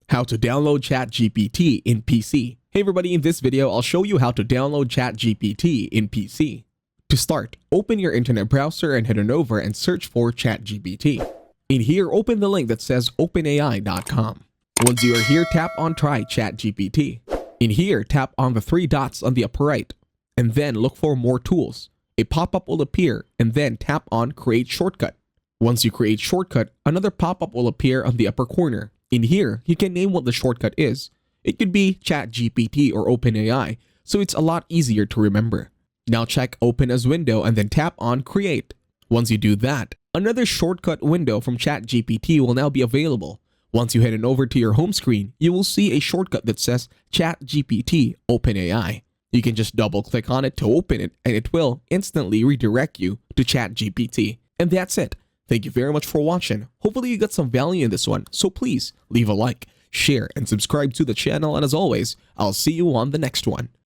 How to download ChatGPT in PC. Hey everybody, in this video, I'll show you how to download ChatGPT in PC. To start, open your internet browser and head on over and search for ChatGPT. In here, open the link that says openai.com. Once you are here, tap on Try ChatGPT. In here, tap on the three dots on the upper right, and then look for More Tools. A pop-up will appear, and then tap on Create Shortcut. Once you create shortcut, another pop-up will appear on the upper corner. In here, you can name what the shortcut is. It could be ChatGPT or OpenAI, so it's a lot easier to remember. Now check Open as window and then tap on Create. Once you do that, another shortcut window from ChatGPT will now be available. Once you head on over to your home screen, you will see a shortcut that says ChatGPT OpenAI. You can just double click on it to open it and it will instantly redirect you to ChatGPT. And that's it. Thank you very much for watching. Hopefully you got some value in this one, so please leave a like, share, and subscribe to the channel, and as always, I'll see you on the next one.